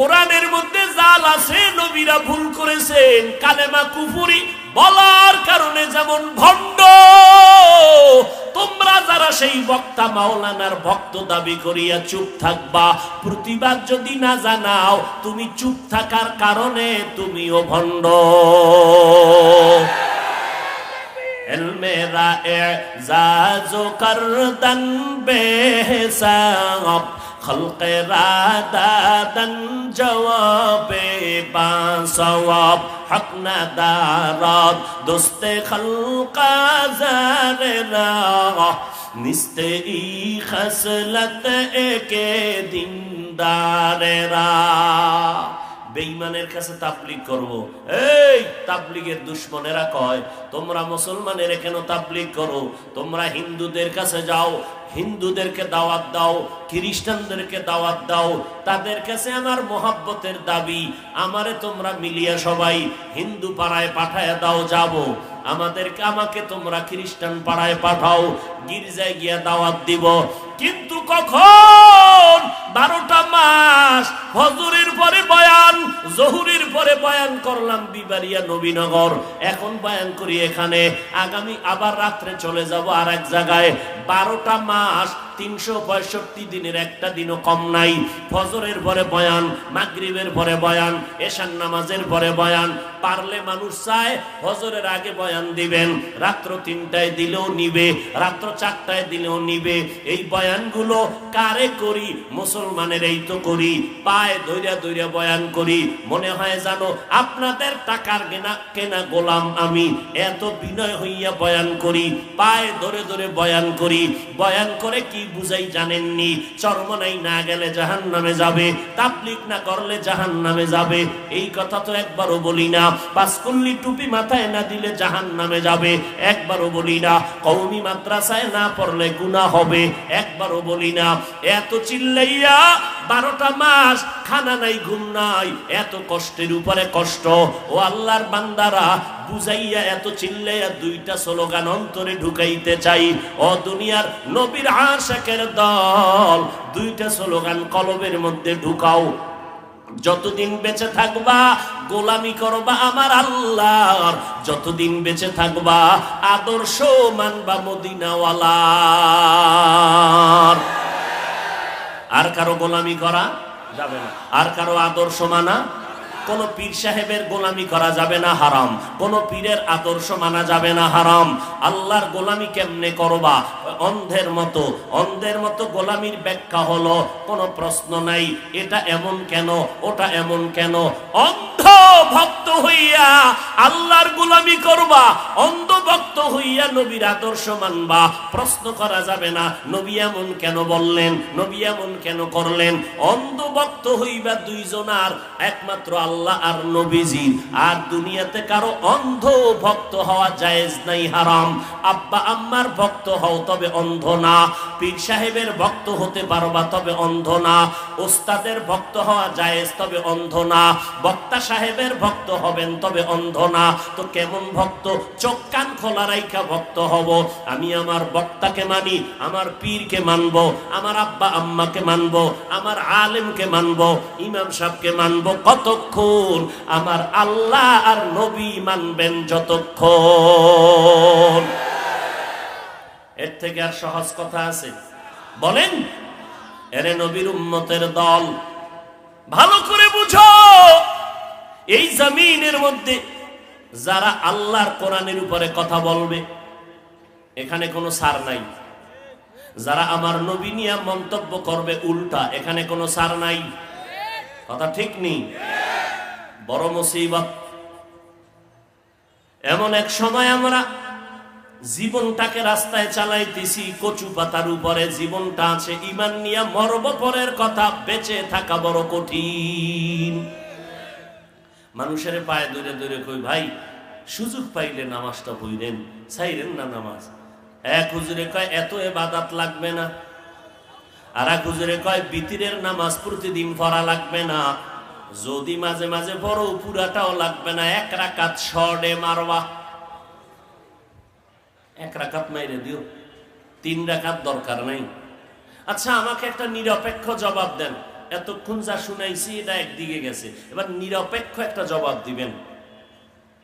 কোরআনের মধ্যে জাল আছে, নবীরা ভুল করেছেন। কালেমা কুফরি বলার কারণে যেমন ভণ্ড, তোমরা যারা সেই বক্তা মাওলানার ভক্ত দাবি করিয়া চুপ থাকবা, প্রতিবাদ যদি না জানাও, তুমি চুপ থাকার কারণে তুমিও ভণ্ড। মেরা এজাজো করদন বেহিসাব, খলকে রাদাদন জওয়াবে বাসওয়াব, হক না দারাদ দোস্তে খলকা জারেরা, নিস্তে ই খসলত একে দিনদারেরা। বেঈমানের কাছে তাবলীগ করব, এই তাবলীগের দুশমনেরা কয় তোমরা মুসলমানের কেন তাবলীগ করো? তোমরা হিন্দুদের কাছে যাও, হিন্দুদেরকে দাওয়াত দাও, খ্রিস্টানদেরকে দাওয়াত দাও, তাদের কাছে আমার মোহাব্বতের দাবি, আমারে তোমরা মিলিয়ে সবাই হিন্দু পাড়ায় পাঠায় দাও, যাব। আমাকে তোমরা খ্রিস্টান পাড়ায় পাঠাও, গির্জায় গিয়া দাওয়াত দিব। কিন্তু কখন 12টা মাস ফজরের পরে বয়ান, জহুরের পরে বয়ান করলাম বিবারিয়া নবীনগর, এখন বয়ান করি এখানে, আগামী আবার রাত্রে চলে যাব আর এক জায়গায়। 12টা মাস 365 দিনের একটা দিনও কম নাই। ফজরের পরে বয়ান, মাগরিবের পরে বয়ান, এশার নামাজের পরে বয়ান। পারলে মানুষ চায় ফজরের আগে বয়ান দিবেন, রাত্র 3টায় দিলেও নিবে, রাত্র 4টায় দিলেও নিবে। এই বয়ানগুলো কারে করি? মুসলমানের এই তো করি, পায়ে ধইরা ধইরা বয়ান করি, মনে হয় জানো আপনাদের টাকার কেনা গোলাম আমি, এত বিনয় হইয়া বয়ান করি, পায়ে ধরে ধরে বয়ান করি। বয়ান করে কি বুঝাই জানেননি? চরমনাই না গেলে জাহান্নামে যাবে, তাবলীগ না করলে জাহান্নামে যাবে, এই কথা তো একবারও বলি না। বাসকুল্লি টুপি মাথায় না দিলে জাহান্নামে যাবে, একবারও বলি না। কওমি মাদ্রাসায় না পড়লে গুনাহ হবে, একবারও বলি না। এত চিল্লাইয়া 12টা মাস খানা নাই, ঘুম নাই, এত কষ্টের উপরে কষ্ট। ও আল্লাহর বান্দারা, বুঝাইয়া এত চিল্লাইয়া 2টা স্লোগান অন্তরে ঢুকাইতে চাই। ও দুনিয়ার নবীর আশিকের দল, 2টা স্লোগান কলবের মধ্যে ঢুকাও। যতদিন বেঁচে থাকবা গোলামি করবা আমার আল্লাহর, যতদিন বেঁচে থাকবা আদর্শ মানবা মদিনাওয়ালার। আর কারো গোলামি করা যাবে না, আর কারো আদর্শ মানা, কোন পীর সাহেবের গোলামি করা যাবে না, হারাম। কোন পীরের আদর্শ মানা যাবে না, হারাম। আল্লাহর গোলামি কেমনে করবা? অন্ধের মতো, অন্ধের মতো গোলামির ব্যাখ্যা হলো কোনো প্রশ্ন নাই, এটা এমন কেন, ওটা এমন কেন। অন্ধ ভক্ত হইয়া আল্লাহর গোলামি করবা, অন্ধ ভক্ত হইয়া নবীর আদর্শ মানবা, প্রশ্ন করা যাবে না নবী এমন কেন বললেন, নবী এমন কেন করলেন। অন্ধ ভক্ত হইবা 2 জনার, একমাত্র আল্লাহ আর নবীজি। আর দুনিয়াতে কারো অন্ধ ভক্ত হওয়া জায়েজ নাই, হারাম। আব্বা আম্মার ভক্ত হও, তবে অন্ধ না। পীর সাহেবের ভক্ত হতে পারবা, তবে অন্ধ না। ওস্তাদের ভক্ত হওয়া জায়েজ, তবে অন্ধ না। বক্তা সাহেবের ভক্ত হবেন, তবে অন্ধ না। তো কেমন ভক্ত? চোখ কান খোলা রাইখা ভক্ত হব। আমি আমার বক্তাকে মানি, আমার পীরকে মানব, আমার আব্বা আম্মাকে মানব, আমার আলেমকে মানব, ইমাম সাহেবকে মানব। কতক্ষণ? আমার আল্লাহ আর নবী মানবেন যতক্ষণ। এর থেকে আর সহজ কথা আছে? বলেন। এরে নবীর উম্মতের দল, ভালো করে বুঝো, এই জমিনের মধ্যে যারা আল্লাহর কোরআনের উপরে কথা বলবে, এখানে কোনো ছাড় নাই। যারা আমার নবী নিয়ে মন্তব্য করবে উল্টা, এখানে কোনো ছাড় নাই। কথা ঠিক নেই? বড় মুসিবত। এমন এক সময় আমরা জীবনটাকে রাস্তায় চালাইতেছি, কচু পাতার উপরে জীবনটা আছে, ঈমান নিয়ে মরব, পরের কথা, বেঁচে থাকা বড় কঠিন। মানুষের পায়ে ধরে ধরে কই, ভাই সুযোগ পাইলে নামাজটা পড়েন, চাইরেন না নামাজ। এক হুজুরে কয় এত ইবাদত লাগবে না, আর এক হুজুরে কয় বিতিরের নামাজ প্রতিদিন পড়া লাগবে না, যদি মাঝে মাঝে পড়ো পুরাটাও লাগবে না, 1 রাকাত শর্টে মারবা, 1 রাকাত মাইরে দিও, 3 রাকাত দরকার নাই। আচ্ছা আমাকে একটা নিরপেক্ষ জবাব দেন, এতক্ষণ যা শুনাইছি এটা একদিকে গেছে, এবার নিরপেক্ষ একটা জবাব দিবেন।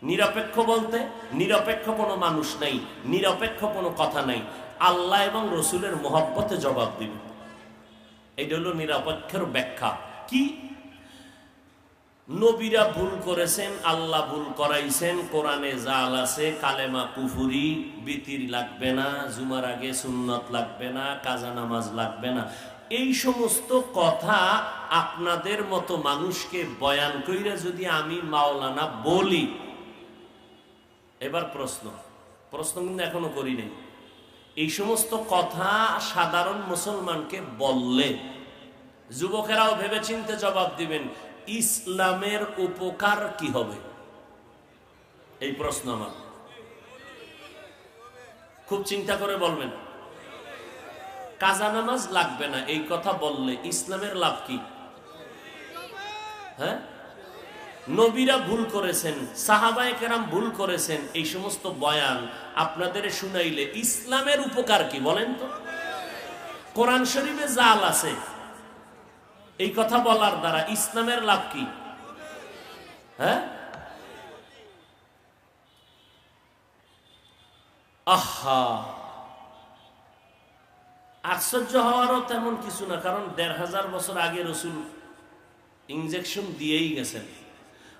নিরপেক্ষ বলতে নিরপেক্ষ কোনো মানুষ নাই, নিরপেক্ষ কোনো কথা নাই, আল্লাহ এবং রসুলের মহব্বতে জবাব দিবেন। এটা হলো নিরপেক্ষের ব্যাখ্যা। কি? নবীরা ভুল করেছেন, আল্লাহ ভুল করাইছেন, কোরআনে জাল আছে, কালেমা কুফুরি, বিতির লাগবে না, জুমার আগে সুন্নত লাগবে না, কাজা নামাজ লাগবে না, এই সমস্ত কথা আপনাদের মতো মানুষকে বয়ান কইরা যদি আমি মাওলানা বলি, এবার প্রশ্ন কিন্তু এখনো করি নাই, এই সমস্ত কথা সাধারণ মুসলমানকে বললে যুবকেরাও ভেবেচিন্তে জবাব দিবেন, ইসলামের উপকার কি হবে? এই প্রশ্ন আমার, খুব চিন্তা করে বলবেন। কাজা নামাজ লাগবে না এই কথা বললে ইসলামের লাভ কি? হ্যাঁ, নবীরা ভুল করেছেন, সাহাবায়ে কেরাম ভুল করেছেন, এই সমস্ত বয়ান আপনাদের শুনাইলে ইসলামের উপকার কি বলেন তো? কোরআন শরীফে জাল আছে, এই কথা বলার দ্বারা ইসলামের লাভ কি? হ্যাঁ, আহা, আশ্চর্য হওয়ারও তেমন কিছু না, কারণ ১৫০০ বছর আগে রসুল ইনজেকশন দিয়েই গেছেন।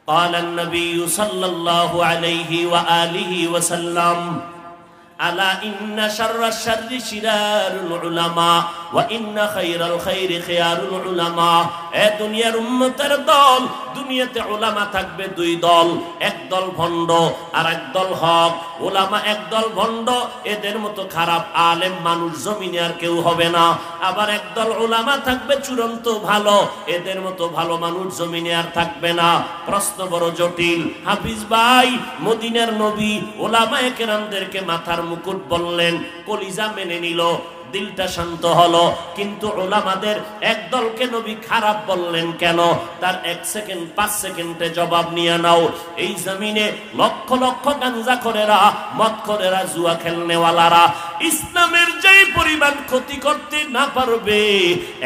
قال النبي صلى الله عليه وآله وسلم ألا إن شر الشر شرار العلماء وإن خير الخير خيار العلماء। এ দুনিয়ার উম্মতের দল, দুনিয়াতে উলামা থাকবে দুই দল, এক দল ভণ্ড আর এক দল হক। উলামা এক দল ভণ্ড, এদের মতো খারাপ আলেম মানুষ জমিনে আর কেউ হবে না। আবার এক দল উলামা থাকবে চূড়ান্ত ভালো, এদের মতো ভালো মানুষ জমিনে আর থাকবে না। প্রশ্ন বড় জটিল। হাফিজ ভাই, মদিনার নবী উলামায়ে কেরামদেরকে মাথার মুকুট বললেন, কলিজা মেনে নিল, দিলটা শান্ত হলো, কিন্তু উলামাদের এক দলকে নবী খারাপ বললেন কেন? তার 1 সেকেন্ড 5 সেকেন্ডে জবাব নিয়ে নাও। এই জমিনে লক্ষ লক্ষ গাঞ্জাখোরেরা, মদখোরেরা, জুয়া খেলনেওয়ালারা ইসলামের যেই পরিমাণ ক্ষতি করতে না পারবে,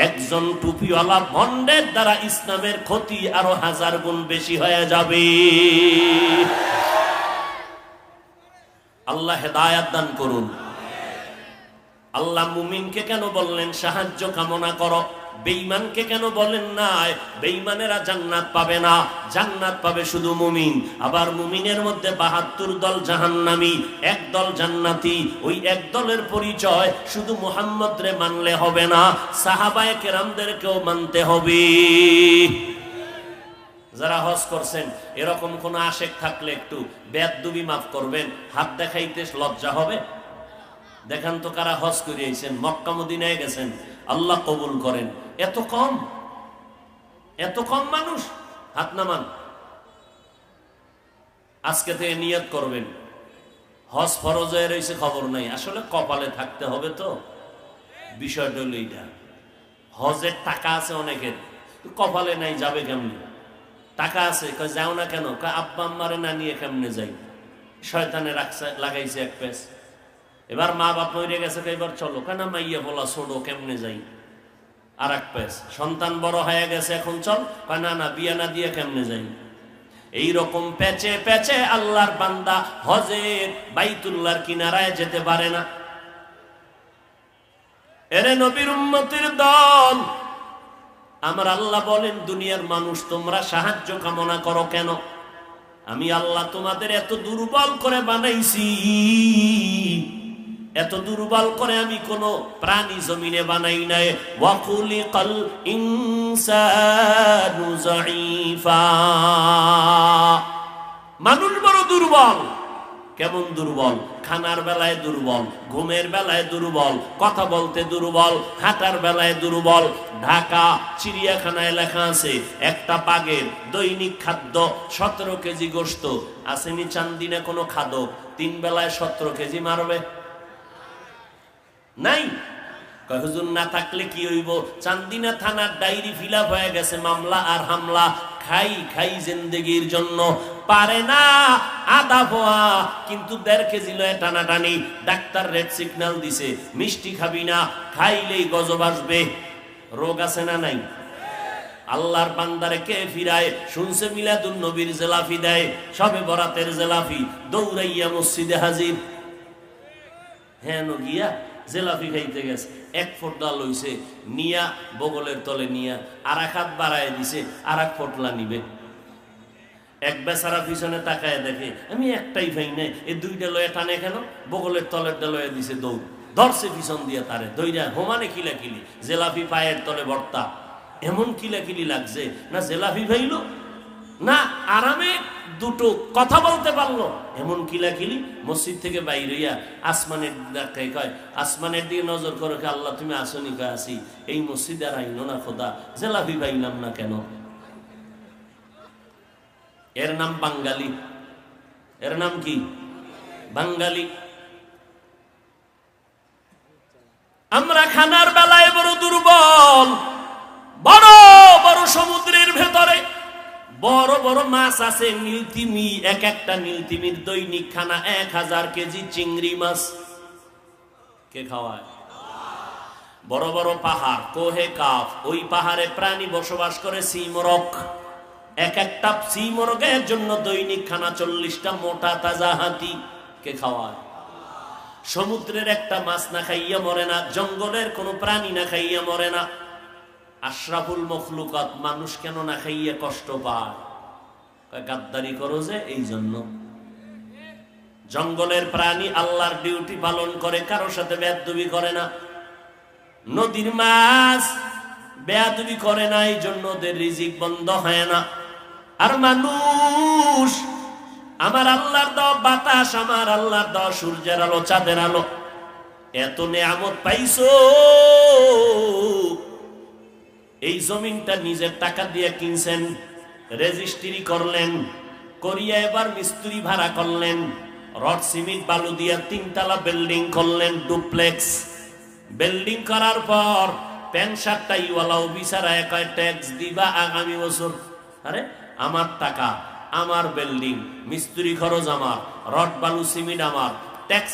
একজন টুপিওয়ালা ভণ্ডের দ্বারা ইসলামের ক্ষতি আরো 1000 গুণ বেশি হয়ে যাবে। আল্লাহ হেদায়াত দান করুন। আল্লাহ মুমিনকে কেন বললেন সাহায্য কামনা করো, বেঈমানকে কেন বলেন না বেঈমানেরা জান্নাত পাবে না, জান্নাত পাবে শুধু মুমিন? আবার মুমিনের মধ্যে 72 দল জাহান্নামী, এক দল জান্নাতি। ওই এক দলের পরিচয় শুধু মুহাম্মদ রে মানলে হবে না, সাহাবায়ে কেরামদেরকেও মানতে হবে। যারা হজ করছেন, এরকম কোন আশেক থাকলে একটু বেয়াদবি মাফ করবেন, হাত দেখাইতে লজ্জা হবে? দেখান তো কারা হজ করিয়েছেন, মক্কা মদিনায় গেছেন, আল্লাহ কবুল করেন। এত কম মানুষ, হাত নামান। আজকে থেকে নিয়ত করবেন, হজ ফরজ হয়ে রয়েছে খবর নাই, আসলে কপালে থাকতে হবে। তো বিষয়টা হলো এইটা, হজের টাকা আছে অনেকের, কপালে নাই, যাবে কেমনি? টাকা আছে, যাও না কেন? আব্বা আম্মারে না নিয়ে কেমনে যাই? শয়তানে লাগাইছে এক পেস। এবার মা বাপ মরে গেছে, এবার চলো কেন, মাইয়া বলা ছোড়ো, কেমনে যাই? আর এক পেস। সন্তান বড় হয়ে গেছে, এখন চল, না না, বিয়া না দিয়ে কেমনে যাই? এইরকম পেঁচে পেঁচে আল্লাহর বান্দা হজের বাইতুল্লাহর কিনারায় যেতে পারে না। এরে নবীর উম্মতের দল, আমার আল্লাহ বলেন, দুনিয়ার মানুষ তোমরা সাহায্য কামনা করো কেন? আমি আল্লাহ তোমাদের এত দুর্বল করে বানাইছি, এত দুর্বল করে আমি কোন প্রাণী জমিনে বানাই নাই। ওয়াকুলিকাল ইনসানু যায়ীফা। মানুষ বড় দুর্বল। কেমন দুর্বল? খানার বেলায় দুর্বল, ঘুমের বেলায় দুর্বল, কথা বলতে দুর্বল, হাঁটার বেলায় দুর্বল। ঢাকা চিড়িয়াখানায় লেখা আছে, একটা বাঘের দৈনিক খাদ্য 17 কেজি গোশত। আসেনি চান্দিনে কোনো খাদক 3 বেলায় 17 কেজি মারবে? নাই। হুজুর না থাকলে কি হইব? চান্দিনা থানার ডায়েরি ফিল আপ হয়ে গেছে, মামলা আর হামলা। খাই জিন্দেগির জন্য পারে না আদা পোয়া, কিন্তু 1.5 কেজি লয়ে টানাটানি। ডাক্তার রেড সিগন্যাল দিছে, মিষ্টি খাবি না, খাইলেই গজব আসবে। রোগ আছে না নাই? আল্লাহর বান্দারে কে ফিরায়? শুনছে মিলাদুন নবীর জেলাফি দেয়, সবে বরাতের জেলাফি, দৌড়াইয়া মসজিদে হাজির। হ্যাঁ গিয়া জেলাফি খাইতে গেছে, এক ফোঁটা লইছে, নিয়া বগলের তলে নিয়া আর এক হাত বাড়ায় দিছে, আর এক ফোঁটলা নিবে। এক বেচারা পিছনে তাকায় দেখে আমি একটাই ভাই নাই, এই দুইটা লয়ে টানে কেন? বগলের তলেরটা লয়ে দিছে, দৌড় ধরছে পিছন দিয়ে তারে দইরা হোমানে কিলাকিলি, জেলাফি পায়ের তলে ভর্তা। এমন কিলাকিলি লাগছে না জেলাফি ভাইল না আরামে দুটো কথা বলতে পারলো, এমন কিলাকিলি। মসজিদ থেকে বাইরে আসমানের দেখায় কয়, আসমানের দিকে নজর করে, আল্লাহ তুমি আসনি? কয় আসি। এই মসজিদে আর আইনো না খোদা, জেলাফি পাইলাম না কেন? এর নাম বাঙালি। এর নাম কি? বাঙালি। আমরা খানার বেলায় বড় দুর্বল। বড় বড় সমুদ্রের ভেতরে বড় বড় মাছ আছে, নীলতিমি। এক একটা নীলতিমির দৈনিক খানা 1000 কেজি চিংড়ি মাছ। কে খাওয়ায়? বড় বড় পাহাড়, কোহে কাফ, ওই পাহাড়ে প্রাণী বসবাস করে, সিমরক। এক একটা সিমরকের জন্য দৈনিক খানা 40টা মোটা তাজা হাতি। কে খাওয়ায়? সমুদ্রের একটা মাছ না খাইয়া মরে না, জঙ্গলের কোন প্রাণী না খাইয়া মরে না। আশরাফুল মখলুকাত মানুষ কেন না খাইয়া কষ্ট পায়? গাদ্দারি করো যে এই জন্য। জঙ্গলের প্রাণী আল্লাহর ডিউটি পালন করে, কারোর সাথে বেয়াদবি করে না। নদীর মাছ বেয়াদবি করে না, এই জন্য ওদের রিজিক বন্ধ হয় না। আর মানুষ, আমার আল্লাহর দেওয়া বাতাস, আমার আল্লাহর দেওয়া সূর্যের আলো, চাঁদের আলো, এত নেয়ামত পাইছো। এই জমিনটা নিজের টাকা দিয়ে কিনছেন, রেজিস্ট্রি করলেন, করিয়া এবার মিস্ত্রি ভাড়া করলেন, রড সিমেন্ট বালু দিয়ে 3 তলা বিল্ডিং করলেন, ডুপ্লেক্স। বিল্ডিং করার পর প্যান্ট শার্টটা ইওয়ালাও বিচারায় কয় ট্যাক্স দিবা আগামী বছর। আরে আমার টাকা, আমার বিল্ডিং, মিস্ত্রি খরচ আমার, রড বালু সিমেন্ট আমার, ট্যাক্স